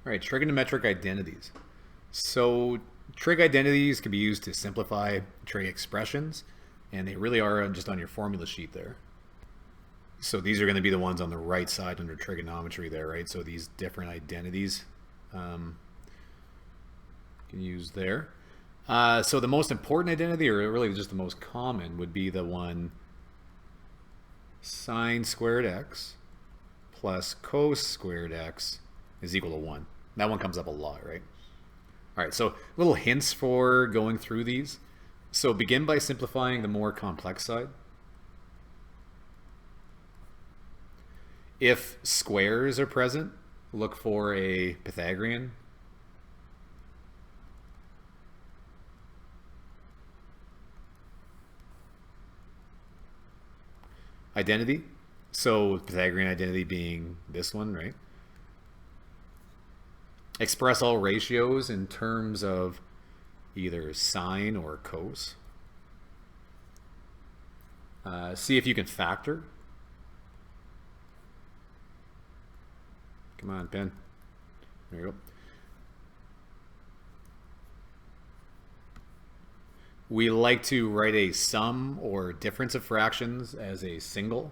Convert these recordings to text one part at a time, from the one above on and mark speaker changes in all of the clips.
Speaker 1: All right, trigonometric identities. So trig identities can be used to simplify trig expressions, and they really are just on your formula sheet there. So these are going to be the ones on the right side under trigonometry there, right? So these different identities you can use there. So the most important identity, or really just the most common, would be the one sine squared x plus cos squared x is equal to 1. That one comes up a lot, right? All right, so little hints for going through these. So begin by simplifying the more complex side. If squares are present, look for a Pythagorean. Identity. So Pythagorean identity being this one, right? Express all ratios in terms of either sine or cos. See if you can factor. Come on, pen. There you go. We like to write a sum or difference of fractions as a single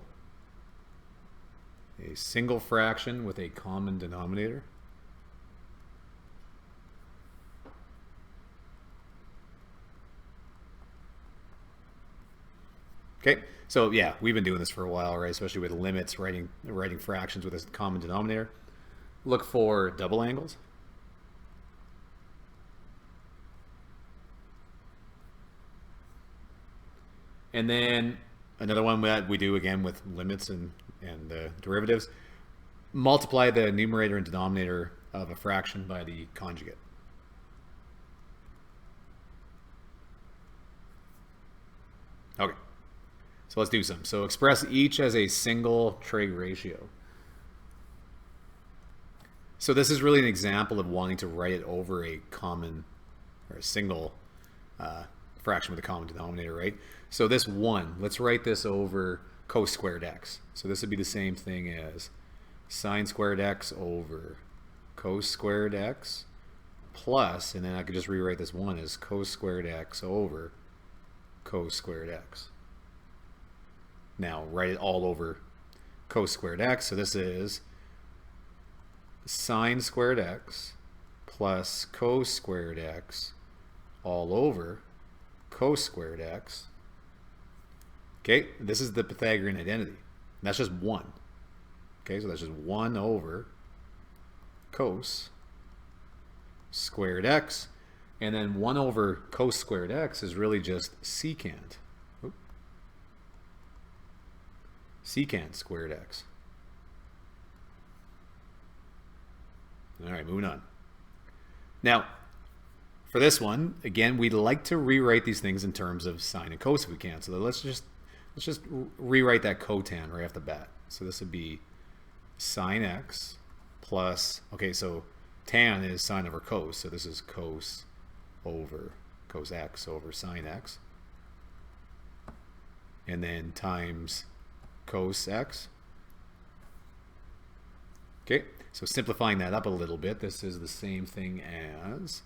Speaker 1: fraction with a common denominator. Okay, so yeah, we've been doing this for a while, right? Especially with limits, writing fractions with a common denominator. Look for double angles. And then another one that we do again with limits and derivatives, multiply the numerator and denominator of a fraction by the conjugate. Okay, so let's do some. So express each as a single trig ratio. So this is really an example of wanting to write it over a common or a single fraction with a common denominator, right? So this 1, let's write this over cos squared x. So this would be the same thing as sine squared x over cos squared x plus, and then I could just rewrite this 1 as cos squared x over cos squared x. Now write it all over cos squared x. So this is sine squared x plus cos squared x all over cos squared x. Okay, this is the Pythagorean identity. That's just 1. Okay, so that's just 1 over cos squared x. And then 1 over cos squared x is really just secant. Secant squared x. All right, moving on. Now, for this one, again, we'd like to rewrite these things in terms of sine and cos if we can. So let's just rewrite that cotan right off the bat. So this would be sine x plus, okay, so tan is sine over cos. So this is cos over cos x over sine x. And then times cos x. Okay, so simplifying that up a little bit, this is the same thing as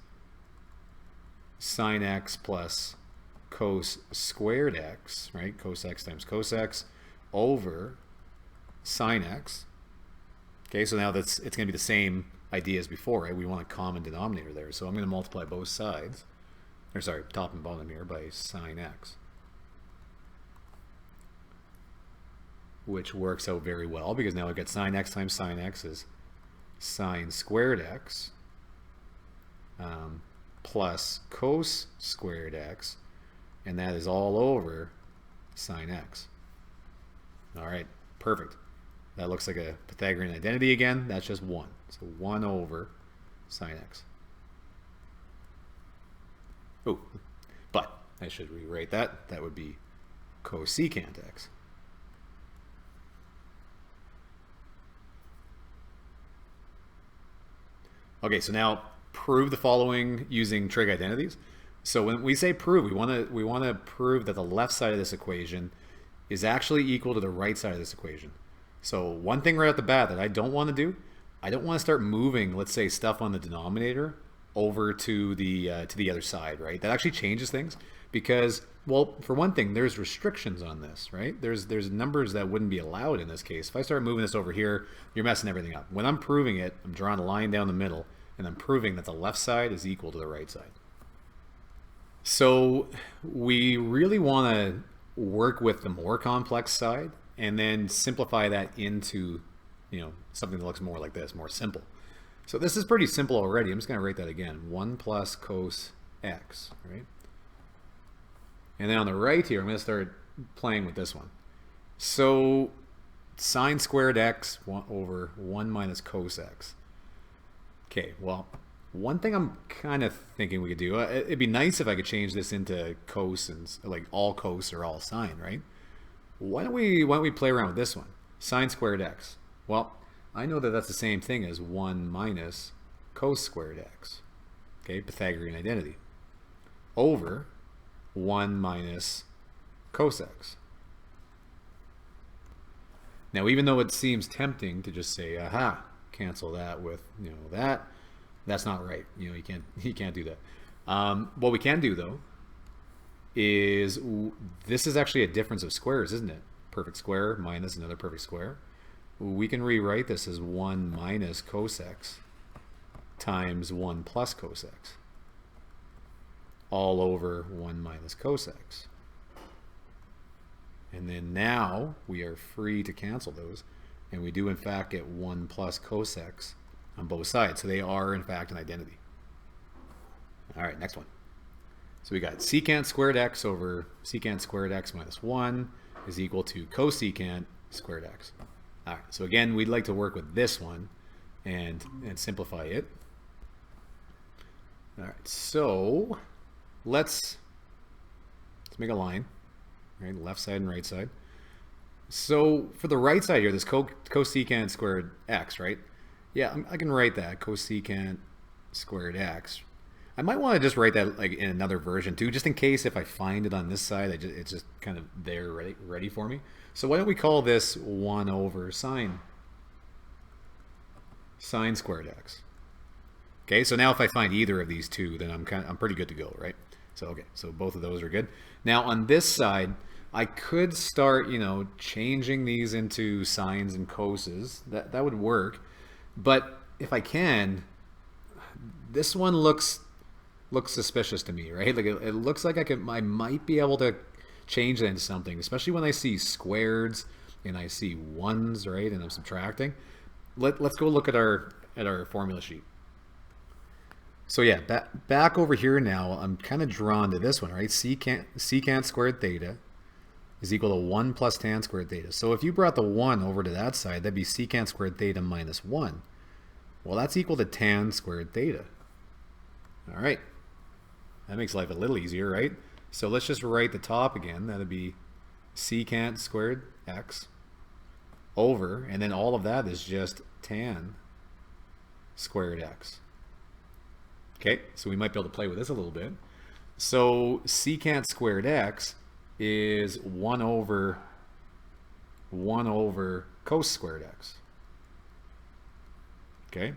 Speaker 1: sine x plus cos squared x, right? Cos x times cos x over sine x. Okay, so now it's going to be the same idea as before, right? We want a common denominator there. So I'm going to multiply both sides, or sorry, top and bottom here, by sine x, which works out very well because now I've got sine x times sine x is sine squared x plus cos squared x, and that is all over sine x. All right, perfect. That looks like a Pythagorean identity again. That's just 1. So 1 over sine x. Oh, but I should rewrite that. That would be cosecant x. Okay, so now prove the following using trig identities. So when we say prove, we want to prove that the left side of this equation is actually equal to the right side of this equation. So one thing right off the bat that I don't want to do I don't want to start moving, let's say, stuff on the denominator over to the other side, right? That actually changes things because, well, for one thing, there's restrictions on this, right? There's numbers that wouldn't be allowed in this case. If I start moving this over here, you're messing everything up. When I'm proving it, I'm drawing a line down the middle, and I'm proving that the left side is equal to the right side. So we really want to work with the more complex side and then simplify that into, something that looks more like this, more simple. So this is pretty simple already. I'm just going to write that again. 1 plus cos x, right? And then on the right here, I'm going to start playing with this one. So sine squared x over 1 minus cos x. Okay, well, one thing I'm kind of thinking we could do, it'd be nice if I could change this into cos and like all cos or all sine, right? Why don't we play around with this one? Sine squared x. Well, I know that that's the same thing as 1 minus cos squared x. Okay, Pythagorean identity. Over 1 minus cos x. Now, even though it seems tempting to just say, aha, cancel that with, that, that's not right. You can't do that. What we can do, though, is this is actually a difference of squares, isn't it? Perfect square minus another perfect square. We can rewrite this as 1 minus cos x times 1 plus cos x all over 1 minus cos x. And then now we are free to cancel those, and we do in fact get 1 plus cos x on both sides. So they are in fact an identity. All right, next one. So we got secant squared x over secant squared x minus 1 is equal to cosecant squared x. All right, so again, we'd like to work with this one and simplify it. All right, so let's make a line, right? Left side and right side. So for the right side here, this cosecant squared x, right? Yeah, I can write that, cosecant squared x. I might want to just write that like in another version too, just in case if I find it on this side, it's just kind of there ready for me. So why don't we call this 1 over sine squared x. Okay, so now if I find either of these two, then I'm pretty good to go, right? So okay, so both of those are good. Now on this side, I could start, changing these into sines and coses. That would work. But if I can, this one looks suspicious to me, right? Like it looks like I might be able to change that into something, especially when I see squareds and I see ones, right? And I'm subtracting. Let's go look at our formula sheet. So yeah, back over here now, I'm kind of drawn to this one, right? Secant squared theta is equal to 1 plus tan squared theta. So if you brought the 1 over to that side, that'd be secant squared theta minus 1. Well, that's equal to tan squared theta. All right. That makes life a little easier, right? So let's just write the top again. That'd be secant squared x over, and then all of that is just tan squared x. Okay, so we might be able to play with this a little bit. So secant squared x is 1 over cos squared x. Okay,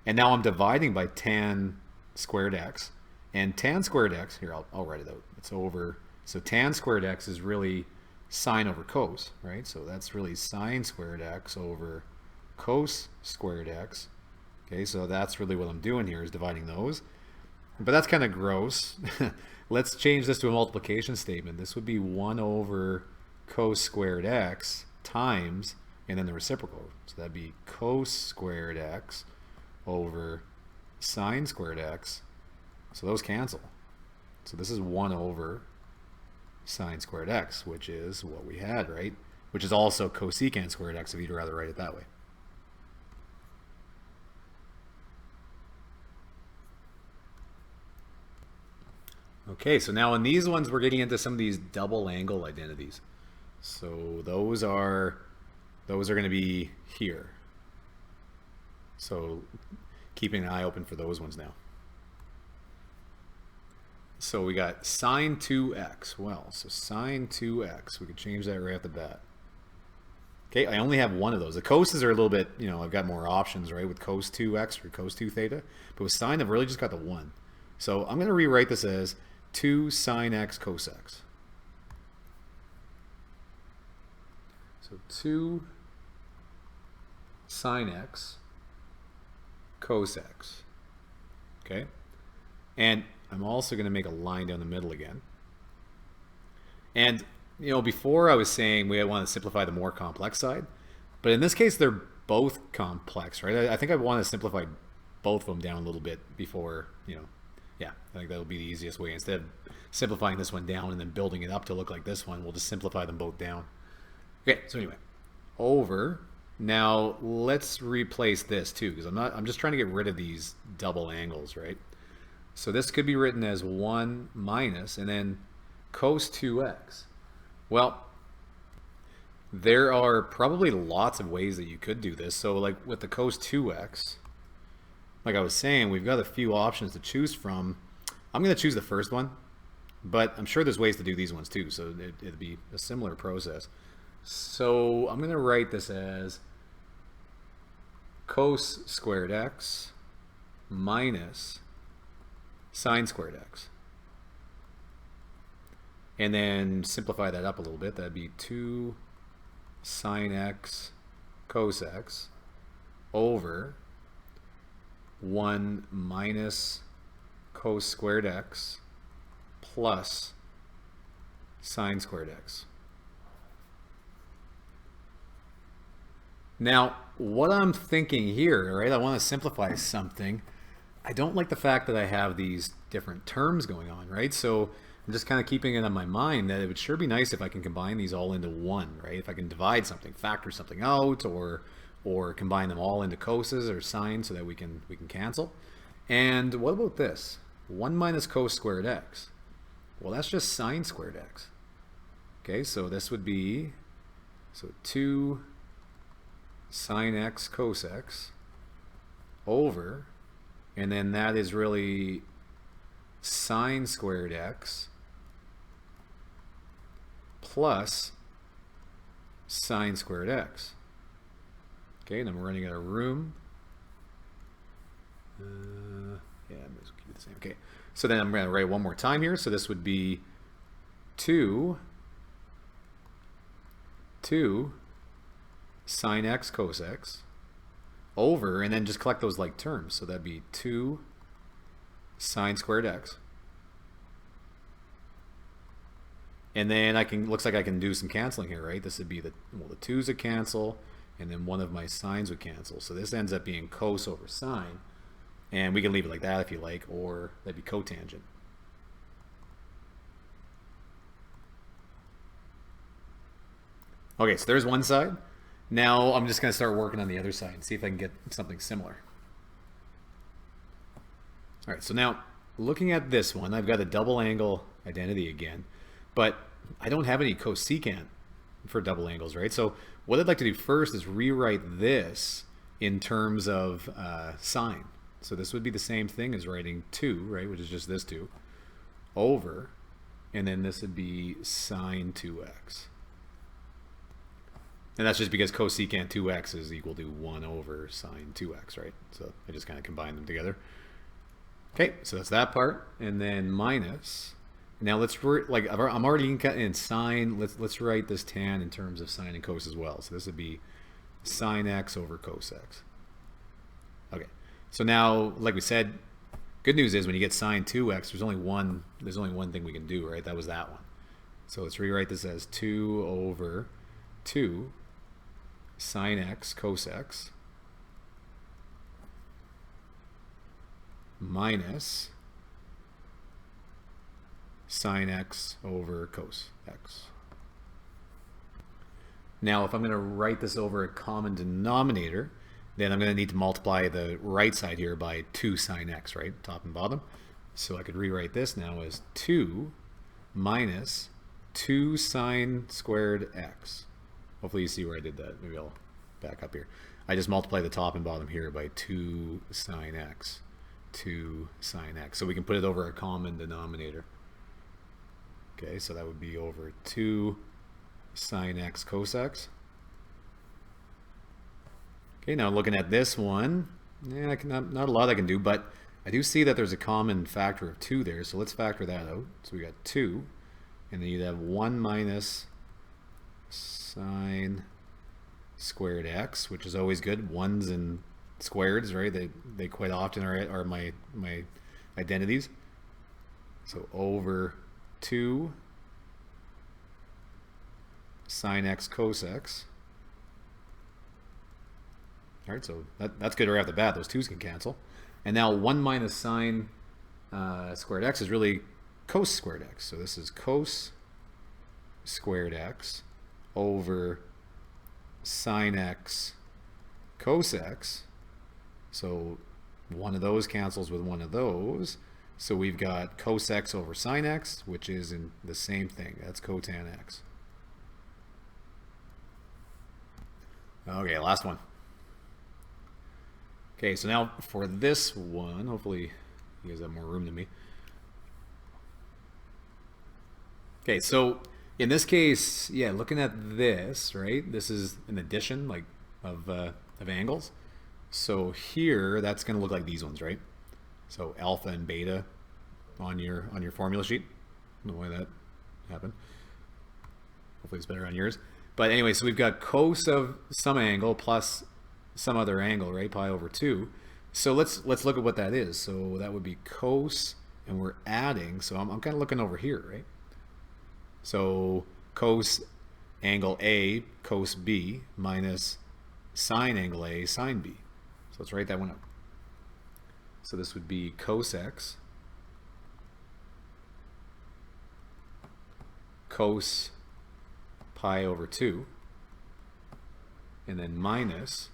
Speaker 1: and now I'm dividing by tan squared x, and tan squared x, here I'll write it out, it's over, so tan squared x is really sine over cos, right? So that's really sine squared x over cos squared x. Okay, so that's really what I'm doing here, is dividing those. But that's kind of gross. Let's change this to a multiplication statement. This would be 1 over cos squared x times, and then the reciprocal. So that'd be cos squared x over sine squared x. So those cancel. So this is 1 over sine squared x, which is what we had, right? Which is also cosecant squared x if you'd rather write it that way. Okay, so now in these ones we're getting into some of these double angle identities. So those are going to be here. So keeping an eye open for those ones now. So we got sine 2x. Well, so sine 2x, we could change that right off the bat. Okay, I only have one of those. The coses are a little bit, you know, I've got more options, right, with cos 2x or cos 2 theta. But with sine, I've really just got the 1. So I'm going to rewrite this as 2 sine x cos x. So 2 sine x cos x. Okay? And I'm also going to make a line down the middle again. And you know, before I was saying we want to simplify the more complex side, but in this case they're both complex, right? I think I want to simplify both of them down a little bit before, you know, yeah, I think that'll be the easiest way. Instead of simplifying this one down and then building it up to look like this one, we'll just simplify them both down. Okay, so anyway, over. Now let's replace this too, because I'm just trying to get rid of these double angles, right? So this could be written as 1 minus and then cos 2x. Well, there are probably lots of ways that you could do this. So like with the cos 2x, like I was saying, we've got a few options to choose from. I'm going to choose the first one, but I'm sure there's ways to do these ones too. So it'd be a similar process. So I'm going to write this as cos squared x minus sine squared x. And then simplify that up a little bit. That'd be 2 sine x cos x over 1 minus cos squared x plus sine squared x. Now, what I'm thinking here, right, I want to simplify something. I don't like the fact that I have these different terms going on, right? So I'm just kind of keeping it in my mind that it would sure be nice if I can combine these all into one, right? If I can divide something, factor something out, or combine them all into coses or sines so that we can cancel. And what about this? 1 minus cos squared x. Well, that's just sine squared x. Okay, so this would be 2 sine x cos x over, and then that is really sine squared x plus sine squared x. Okay, then we're running out of room. Yeah, I'm just keep it the same. Okay, so then I'm going to write one more time here. So this would be 2 sine x cos x over, and then just collect those like terms. So that'd be 2 sine squared x. And then looks like I can do some canceling here, right? This would be the 2's would cancel, and then one of my sines would cancel. So this ends up being cos over sine. And we can leave it like that if you like, or that'd be cotangent. Okay, so there's one side. Now I'm just going to start working on the other side and see if I can get something similar. All right, so now looking at this one, I've got a double angle identity again, but I don't have any cosecant for double angles, right? So what I'd like to do first is rewrite this in terms of sine. So this would be the same thing as writing 2, right, which is just this 2, over, and then this would be sine 2x. And that's just because cosecant 2x is equal to 1 over sine 2x, right? So I just kind of combine them together. Okay, so that's that part, and then minus. Now let's like I'm already in sine. Let's write this tan in terms of sine and cos as well. So this would be sine x over cos x. Okay, so now like we said, good news is when you get sine 2x, there's only one thing we can do, right? That was that one. So let's rewrite this as 2 over 2 sine x cos x minus sine x over cos x. Now if I'm going to write this over a common denominator, then I'm going to need to multiply the right side here by 2 sine x, right? Top and bottom. So I could rewrite this now as 2 minus 2 sine squared x. Hopefully you see where I did that. Maybe I'll back up here. I just multiply the top and bottom here by 2 sine x. 2 sine x. So we can put it over a common denominator. Okay, so that would be over 2 sine x cos x Okay, now looking at this one, yeah, not a lot I can do, but I do see that there's a common factor of 2 there, so let's factor that out. So we got 2, and then you'd have 1 minus sine squared x, which is always good. Ones and squareds, right? They quite often are my identities. So over 2 sine x cos x. All right, so that's good right off the bat. Those 2's can cancel. And now 1 minus sine squared x is really cos squared x. So this is cos squared x over sine x cos x. So one of those cancels with one of those. So we've got cos x over sine x, which is in the same thing. That's cotan x. Okay, last one. Okay, so now for this one, hopefully you guys have more room than me. Okay, so in this case, yeah, looking at this, right? This is an addition like of angles. So here, that's going to look like these ones, right? So alpha and beta on your formula sheet. I don't know why that happened. Hopefully it's better on yours. But anyway, so we've got cos of some angle plus some other angle, right? Pi over 2. So let's look at what that is. So that would be cos, and we're adding. So I'm kind of looking over here, right? So cos angle A cos B minus sine angle A sine B. So let's write that one up. So this would be cos x cos pi over 2, and then minus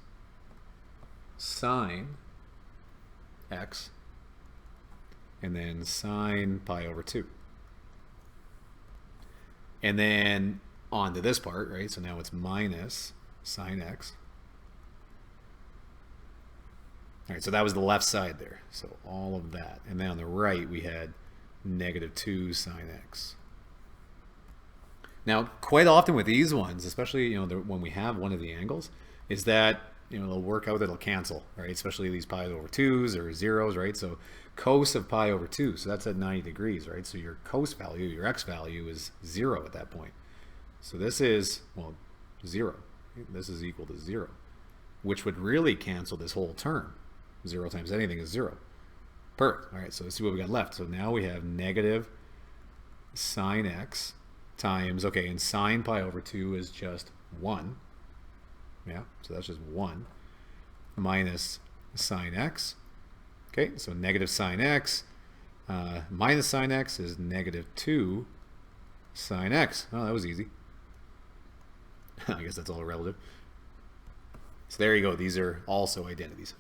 Speaker 1: sine x, and then sine pi over 2. And then on to this part, right? So now it's minus sine x. All right, so that was the left side there. So all of that. And then on the right, we had negative 2 sine x. Now, quite often with these ones, especially when we have one of the angles, is that it'll work out, it'll cancel, right? Especially these pi over 2's or 0's, right? So cos of pi over 2, so that's at 90 degrees, right? So your cos value, your x value is 0 at that point. So this is, well, 0. This is equal to 0, which would really cancel this whole term. 0 times anything is 0. Perfect. All right, so let's see what we got left. So now we have negative sine x times, okay, and sine pi over 2 is just 1. Yeah, so that's just 1 minus sine x. Okay, so negative sine x minus sine x is negative 2 sine x. Oh, that was easy. I guess that's all relative. So there you go. These are also identities.